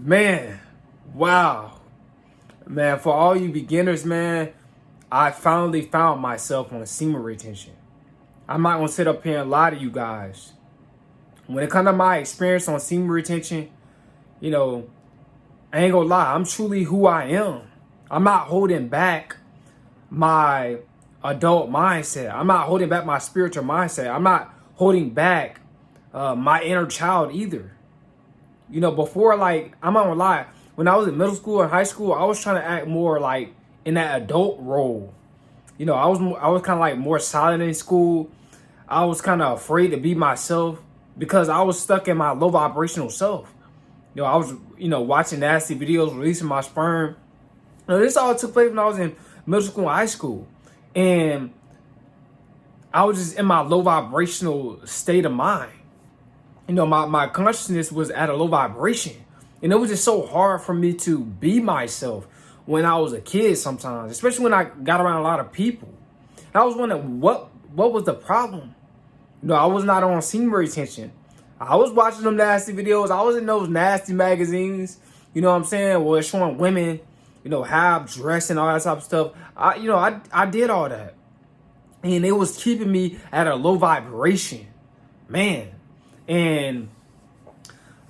Man, wow. Man, for all you beginners, man, I finally found myself on semen retention. I'm not gonna sit up here and lie to you guys. When it comes to my experience on semen retention, you know, I ain't gonna lie, I'm truly who I am. I'm not holding back my adult mindset. I'm not holding back my spiritual mindset. I'm not holding back my inner child either. You know, before, like, I'm not gonna lie, when I was in middle school and high school, I was trying to act more like in that adult role. You know, I was kind of like more silent in school. I was kind of afraid to be myself because I was stuck in my low vibrational self. You know, I was, watching nasty videos, releasing my sperm. You know, this all took place when I was in middle school and high school. And I was just in my low vibrational state of mind. You know, my consciousness was at a low vibration. And it was just so hard for me to be myself when I was a kid sometimes, especially when I got around a lot of people. And I was wondering what was the problem? You know, I was not on semen retention. I was watching them nasty videos. I was in those nasty magazines, you know what I'm saying? Well, it's showing women, half dressed and all that type of stuff. I did all that. And it was keeping me at a low vibration. Man. And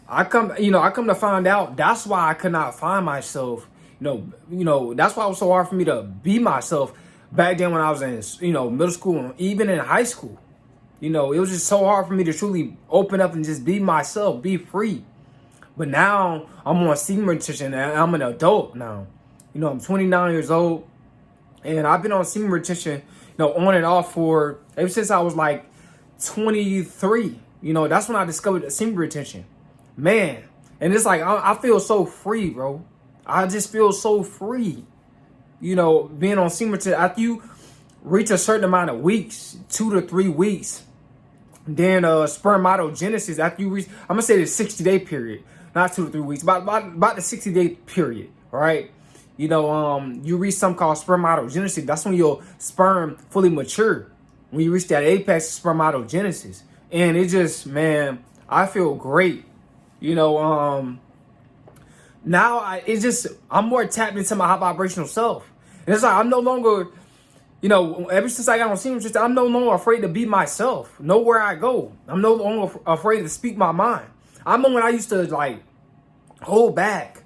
I come to find out that's why I could not find myself. That's why it was so hard for me to be myself back then when I was in, middle school and even in high school. You know, it was just so hard for me to truly open up and just be myself, be free. But now I'm on semen retention and I'm an adult now. You know, I'm 29 years old and I've been on semen retention, on and off for ever since I was like 23. You know, that's when I discovered semen retention. Man, and it's like I feel so free, bro. I just feel so free. You know, being on semen retention, after you reach a certain amount of weeks, 2 to 3 weeks, then spermatogenesis, after you reach, I'm gonna say the 60-day period, not 2 to 3 weeks, about the 60-day period, right? You know, you reach something called spermatogenesis. That's when your sperm fully mature. When you reach that apex of spermatogenesis. And it just, man, I feel great. You know, now I'm more tapped into my high vibrational self. And it's like I'm no longer, ever since I got on semen retention, I'm no longer afraid to be myself. Nowhere I go, I'm no longer afraid to speak my mind. I remember when I used to like hold back.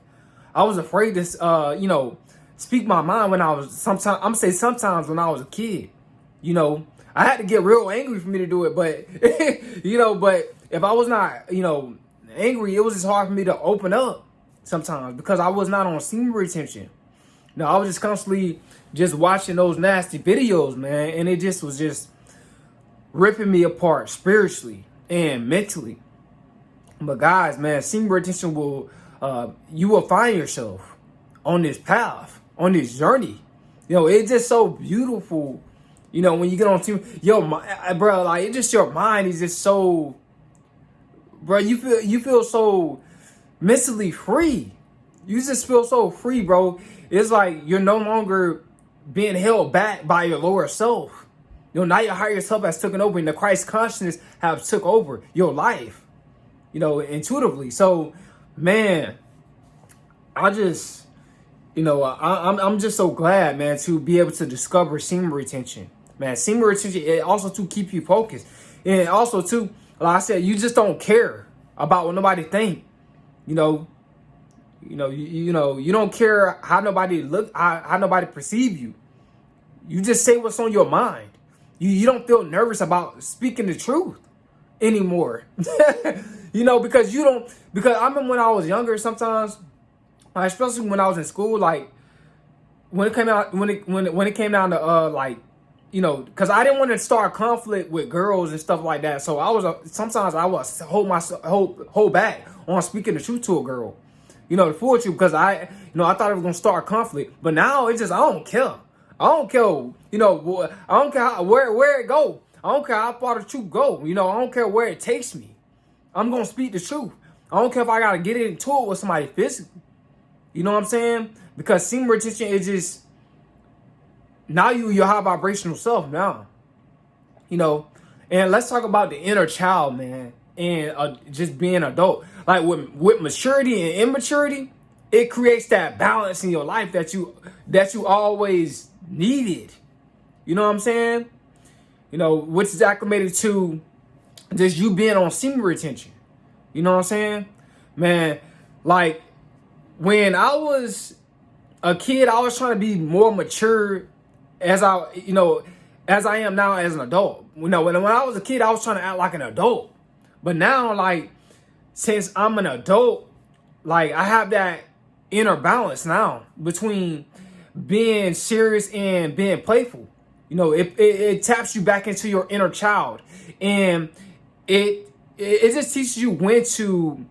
I was afraid to, speak my mind when I was sometimes when I was a kid. You know, I had to get real angry for me to do it, but but if I was not, angry, it was just hard for me to open up sometimes because I was not on semen retention. No, I was just constantly just watching those nasty videos, man, and it just was just ripping me apart spiritually and mentally. But guys, man, semen retention you will find yourself on this path, on this journey. It's just so beautiful. When you get on semen, bro, like it just your mind is just so. Bro, you feel so mentally free. You just feel so free, bro. It's like you're no longer being held back by your lower self. Now your higher self has taken over and the Christ consciousness has took over your life, intuitively. So, man, I just, I'm just so glad, man, to be able to discover semen retention. Man, semen retention, it also to keep you focused. And also, too, like I said, you just don't care about what nobody think. You don't care how nobody look, how nobody perceive you. You just say what's on your mind. You don't feel nervous about speaking the truth anymore. Because I remember when I was younger sometimes, especially when I was in school, like when it came out, when it came down to because I didn't want to start conflict with girls and stuff like that. So sometimes I was hold back on speaking the truth to a girl, the full truth, because I thought it was gonna start conflict. But now it's just I don't care. I don't care, I don't care where it go. I don't care how far the truth go. I don't care where it takes me. I'm gonna speak the truth. I don't care if I gotta get into it with somebody physically. You know what I'm saying? Because semen retention is just. Now your high vibrational self now, and let's talk about the inner child, man, and just being an adult. like with maturity and immaturity, it creates that balance in your life that you always needed. You know what I'm saying? You know, which is acclimated to just you being on semen retention. You know what I'm saying? Man, like when I was a kid, I was trying to be more mature as I am now as an adult. You know, when I was a kid, I was trying to act like an adult. But now, like, since I'm an adult, like, I have that inner balance now between being serious and being playful. You know, it taps you back into your inner child. And it just teaches you when to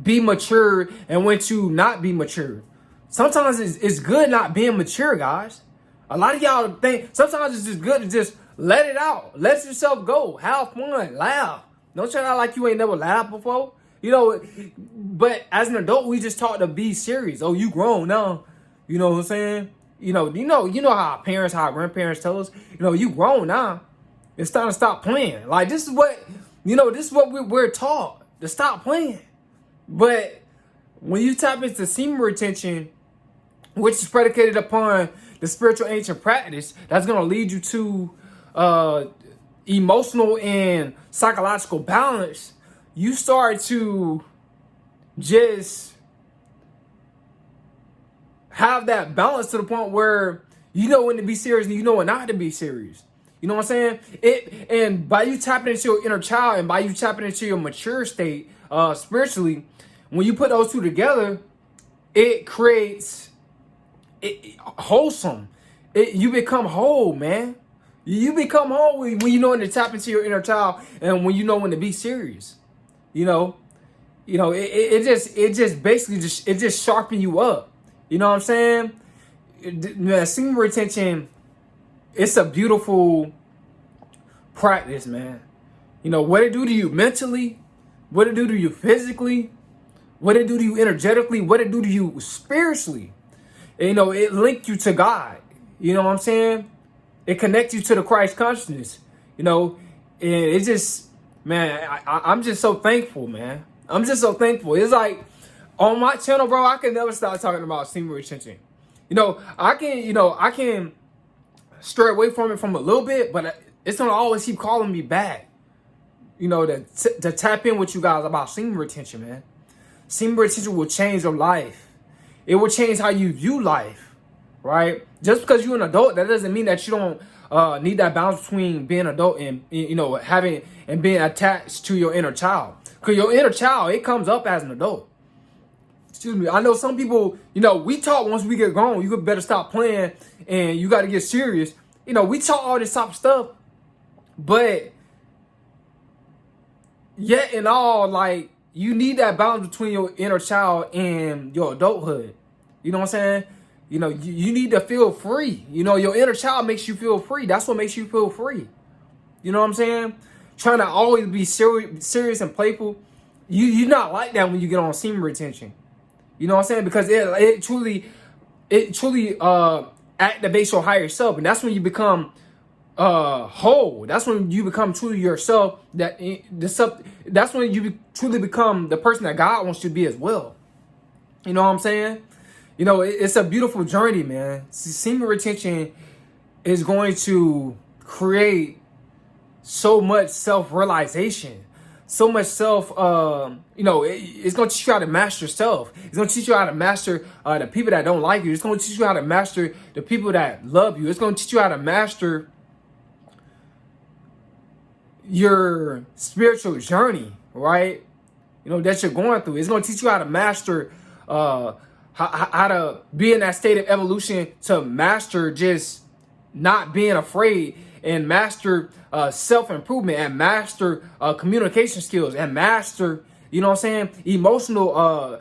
be mature and when to not be mature. Sometimes it's good not being mature, guys. A lot of y'all think sometimes it's just good to just let it out. Let yourself go. Have fun. Laugh. Don't try to act like you ain't never laughed before. You know, but as an adult, we just taught to be serious. Oh, you grown now. You know what I'm saying? You know how our parents, how our grandparents tell us, you grown now. It's time to stop playing. Like, this is what we're taught, to stop playing. But when you tap into semen retention, which is predicated upon the spiritual ancient practice, that's going to lead you to emotional and psychological balance, you start to just have that balance to the point where you know when to be serious and you know when not to be serious. You know what I'm saying? And by you tapping into your inner child and by you tapping into your mature state spiritually, when you put those two together, it creates wholesome. You become whole, man. You become whole when you know when to tap into your inner child and when you know when to be serious. It just basically just sharpen you up. You know what I'm saying? Man, semen retention, it's a beautiful practice, man. You know, what it do to you mentally, what it do to you physically, what it do to you energetically, what it do to you spiritually. And, it link you to God. You know what I'm saying? It connects you to the Christ consciousness. And it just, man, I'm just so thankful, man. I'm just so thankful. It's like, on my channel, bro, I can never stop talking about semen retention. I can stray away from it from a little bit, but it's gonna always keep calling me back. To tap in with you guys about semen retention, man. Semen retention will change your life. It will change how you view life, right? Just because you're an adult, that doesn't mean that you don't need that balance between being an adult and having and being attached to your inner child. Because your inner child, it comes up as an adult. Excuse me. I know some people, we taught once we get grown, you better stop playing and you got to get serious. We taught all this type of stuff, but yet in all, like, you need that balance between your inner child and your adulthood. You know what I'm saying? You need to feel free. Your inner child makes you feel free. That's what makes you feel free. You know what I'm saying? Trying to always be serious and playful. You're not like that when you get on semen retention. You know what I'm saying? Because it truly activates your higher self, and that's when you become whole. That's when you become truly yourself. That's when you truly become the person that God wants you to be as well. You know what I'm saying? It's a beautiful journey, man. Semen retention is going to create so much self-realization. So much self, it's going to teach you how to master yourself. It's going to teach you how to master the people that don't like you. It's going to teach you how to master the people that love you. It's going to teach you how to master your spiritual journey, right? That you're going through. It's going to teach you how to master, how to be in that state of evolution, to master just not being afraid, and master self-improvement, and master communication skills, and master, emotional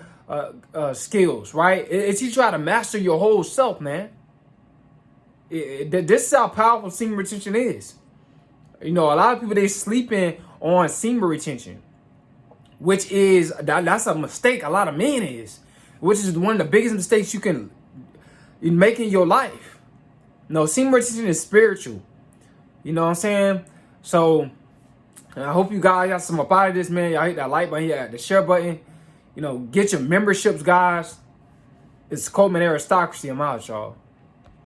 skills, right? It teaches you how to master your whole self, man. This is how powerful semen retention is. A lot of people, they sleeping on semen retention, which is, that's a mistake a lot of men is, which is one of the biggest mistakes you can make in your life. No, semen retention is spiritual. You know what I'm saying? So And I hope you guys got some up out of this, man. Y'all hit that like button, hit the share button. You know, get your memberships, guys. It's Coleman Aristocracy. I'm out, y'all.